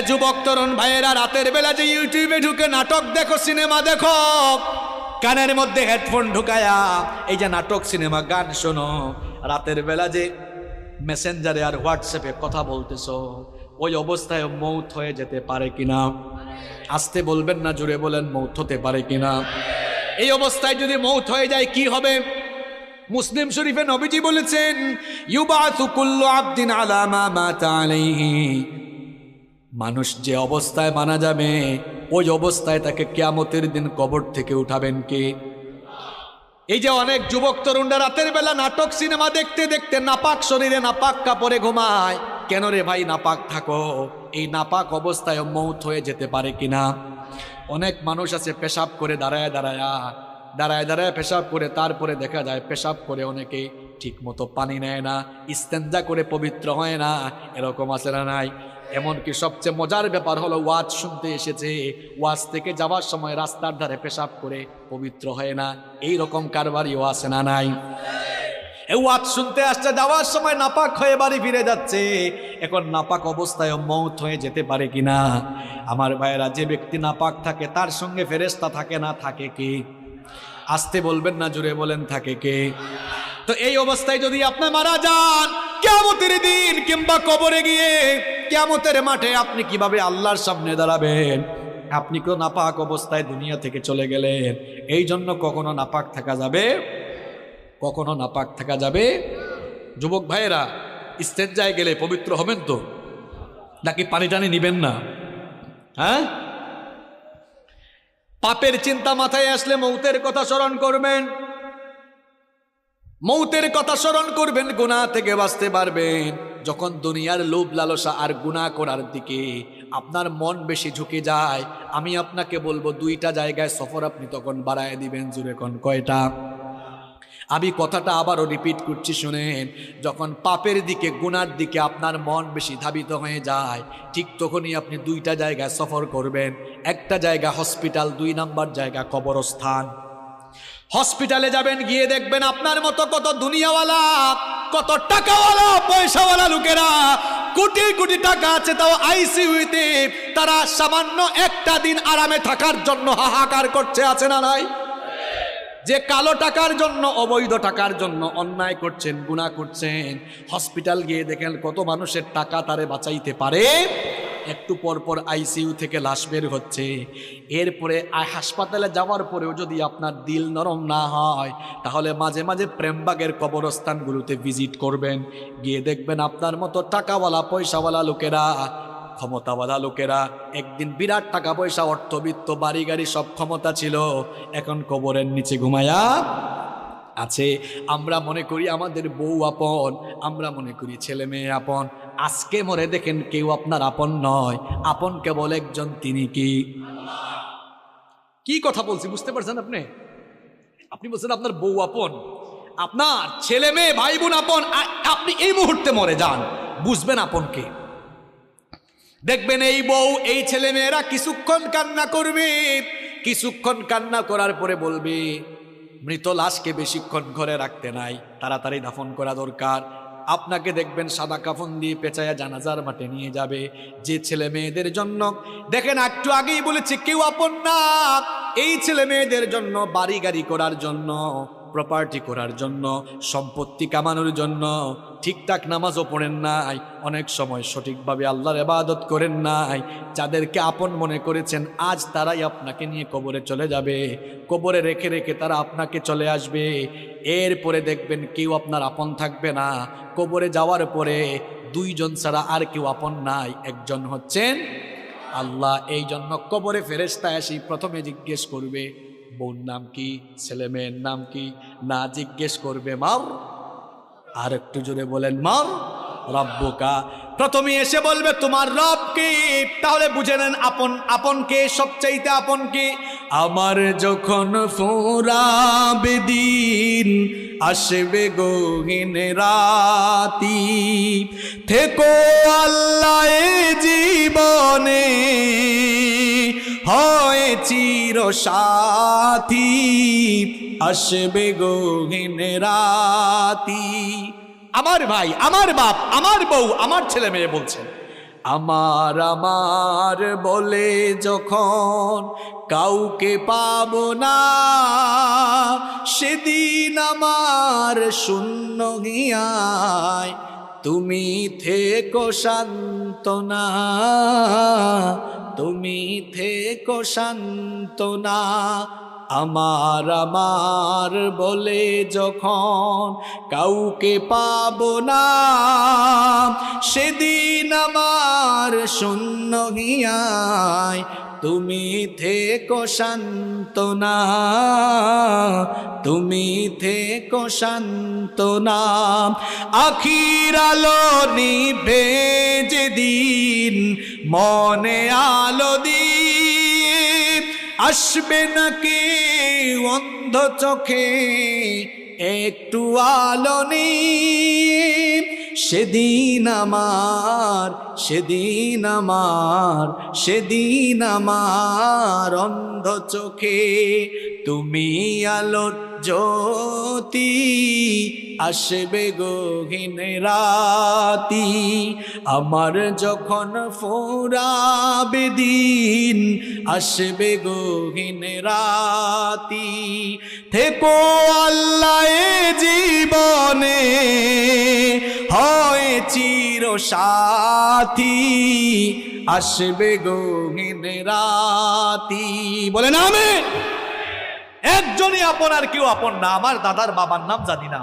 যুবক তরুণ ভাইয়েরা, রাতের বেলা যে ইউটিউবে ঢুকে নাটক দেখো, সিনেমা দেখো, কানের মধ্যে হেডফোন ঢুকায়া এই যে নাটক সিনেমা গান শোনো, রাতের বেলা যে মেসেঞ্জারে আর হোয়াটসঅ্যাপে কথা বলতেছো, ওই অবস্থায় মৌত হয়ে যেতে পারে কিনা? আসতে বলবেন না, জুড়ে বলেন, মৌত হতে পারে কিনা? এই অবস্থায় যদি মৌত হয়ে যায় কি হবে? মুসলিম শরীফে নবীজি বলেছেন, ইউবাসু কুল্লু আবদিন আলা মা মাতা আলাইহি, মানুষ যে অবস্থায় মারা যাবে ওই অবস্থায় তাকে কিয়ামতের দিন কবর থেকে উঠাবেন কে? এই যে অনেক যুবক তরুণরা রাতের বেলা নাটক সিনেমা দেখতে দেখতে নাপাক শরীরে নাপাক কাপড়ে ঘুমায়। কেন রে ভাই নাপাক থাকো? এই নাপাক অবস্থায় মৌত হয়ে যেতে পারে কিনা? অনেক মানুষ আছে পেশাব করে দাঁড়ায় দাঁড়ায় পেশাব করে, তারপরে দেখা যায় পেশাব করে অনেকে ঠিক মতো পানি নেয় না, ইস্তেঞ্জা করে পবিত্র হয় না। এরকম আছে না নাই? এমনকি সবচেয়ে মজার ব্যাপার হলো, ওয়াজ শুনতে এসেছে, ওয়াজ থেকে যাওয়ার সময় রাস্তার ধারে পেশাব করে পবিত্র হয় না। এই রকম কারবারিও আছে না নাই? ওয়াজ শুনতে আসছে, যাওয়ার সময় নাপাক হয়ে বাড়ি ফিরে যাচ্ছে। এখন নাপাক অবস্থায় মৌত হয়ে যেতে পারে কিনা? আমার ভাইয়েরা, যে ব্যক্তি নাপাক থাকে তার সঙ্গে ফেরেশতা থাকে না, থাকে কে? আসতে বলবেন না, জুড়ে বলেন, থাকে কে? তো এই অবস্থায় যদি আপনি মারা যান, কিয়ামতের দিন কিংবা কবরে গিয়ে কিয়ামতের মাঠে আপনি কিভাবে আল্লাহর সামনে দাঁড়াবেন? আপনি তো নাপাক অবস্থায় দুনিয়া থেকে চলে গেলেন। এই জন্য কখনো নাপাক থাকা যাবে, কখনো নাপাক থাকা যাবে। যুবক ভাইয়েরা, ইস্তেঞ্জায় গেলে পবিত্র হবেন তো, নাকি পানি টানি নিবেন না? হ্যাঁ, পাপের চিন্তা মাথায় আসলে মৌতের কথা স্মরণ করবেন, মৌতের কথা স্মরণ করবেন, গুনাহ থেকে বাঁচতে পারবেন। যখন দুনিয়ার লোভ লালসা আর গুনাহ করার দিকে আপনার মন বেশি ঝুঁকে যায়, আমি আপনাকে বলবো, দুইটা জায়গায় সফর আপনি তখন বাড়ায় দিবেন। জুড়ে কোন কয়টা? আমি কথাটা আবারও রিপিট করছি, শুনেন। যখন পাপের দিকে, গুনার দিকে আপনার মন বেশি ধাবিত হয়ে যায়, ঠিক তখনই আপনি দুইটা জায়গায় সফর করবেন। একটা জায়গা হসপিটাল, 2 নাম্বার জায়গা কবরস্থান। হসপিটালে যাবেন, গিয়ে দেখবেন আপনার মতো কত দুনিয়াওয়ালা, কত টাকাওয়ালা, পয়সাওয়ালা লোকেরা, কোটি কোটি টাকা আছে, তাও আইসিইউতে তারা সামান্য একটা দিন আরামে থাকার জন্য হাহাকার করছে, আছে না নাই? যে কালো টাকার জন্য, অবৈধ টাকার জন্য অন্যায় করছেন, গুনাহ করছেন, হসপিটাল গিয়ে দেখেন কত মানুষের টাকা তারে বাঁচাইতে পারে। একটু পর পর আইসিইউ থেকে লাশ বের হচ্ছে। এরপরে হাসপাতালে যাওয়ার পরেও যদি আপনার দিল নরম না হয়, তাহলে মাঝে মাঝে প্রেমবাগের কবরস্থানগুলোতে ভিজিট করবেন। গিয়ে দেখবেন আপনার মতো টাকাওয়ালা, পয়সাওয়ালা লোকেরা, ক্ষমতাওয়ালা লোকেরা, একদিন বিরাট টাকা পয়সা, অর্থবিত্ত, বাড়ি গাড়ি সব ক্ষমতা ছিল, এখন কবরের নিচে ঘুমায়া আছে। আমরা মনে করি আমাদের বউ আপন, আমরা মনে করি ছেলে মেয়ে আপন। আজকে মরে দেখেন কেউ আপনার আপন নয়, আপন কেবল একজন, তিনি কি? কি কথা বলছি বুঝতে পারছেন আপনি? আপনি বলছেন আপনার বউ আপন, আপনার ছেলে মেয়ে, ভাই বোন আপন। আপনি এই মুহূর্তে মরে যান, বুঝবেন আপন কে। দেখবেন এই বউ, এই ছেলে মেয়েরা কিছুক্ষণ কান্না করবে, কিছুক্ষণ কান্না করার পরে বলবে, মৃত লাশকে বেশিক্ষণ ঘরে রাখতে নাই, তাড়াতাড়ি দাফন করা দরকার। আপনাকে দেখবেন সাদা কাফন দিয়ে পেঁচায়া জানাজার মাঠে নিয়ে যাবে। যে ছেলে মেয়েদের জন্য, দেখেন একটু আগেই বলেছি কেউ আপন না, এই ছেলে মেয়েদের জন্য, বাড়ি গাড়ি করার জন্য, প্রপার্টি করার জন্য, সম্পত্তি কামানোর জন্য ঠিকঠাক নামাজও পড়েন নাই, অনেক সময় সঠিকভাবে আল্লাহর ইবাদত করেন নাই। যাদেরকে আপন মনে করেছেন, আজ তারাই আপনাকে নিয়ে কবরে চলে যাবে, কবরে রেখে রেখে তারা আপনাকে চলে আসবে। এরপরে দেখবেন কেউ আপনার আপন থাকবে না। কবরে যাওয়ার পরে 2 জন ছাড়া আর কেউ আপন নাই, একজন হচ্ছেন আল্লাহ। এই জন্য কবরে ফেরেশতা এসে প্রথমে জিজ্ঞেস করবে, বউর নাম কি, ছেলে মেয়ের নাম কি? না, জিজ্ঞেস করবে মার। আর একটু জোরে বলেন, মার রব্বুকা। প্রথমে এসে বলবে তোমার রব কে। তাহলে বুঝে নেন আপন, আপন কে, সবচাইতে আপন কে। আমার যখন ফুরাবে দিন, আসবে গহীন রাতি, থেকো আল্লাহ জীবনে, হয় চির সাথী, আসবে গহীন রাতি। আমার ভাই, আমার বাপ, আমার বউ, আমার ছেলে মেয়ে বলছেন, আমার আমার বলে যখন কাউকে পাবো না, সেদিন আমার শূন্য হিয়ায় তুমি থেকো সান্ত্বনা, তুমি থেকো সান্ত্বনা। আমার আমার বলে যখন কাউকে পাবো না, সেদিন আমার শূন্য হিয়ায় তুমি থেকো সান্ত্বনা, তুমি থেকো সান্ত্বনা। আখির আলো নিভে যেদিন মনে আলো দিয়ে, আসবে নাকি অন্ধ চোখে একটু আলো নিয়ে, সেদিন আমার, সেদিন আমার, সেদিন আমার অন্ধ চোখে তুমি আলোর জ্যোতি, আসবে গহীন রাতি। আমার যখন ফুরাবে দিন, আসবে গহীন রাতি। থেকো আল্লাহ এ জীবনে হয় চির সাথী, আসবে গহীন রাতি। বলেন আমিন। একজনই আপন আর কেউ আপন না। আমার দাদার বাবার নাম জানি না,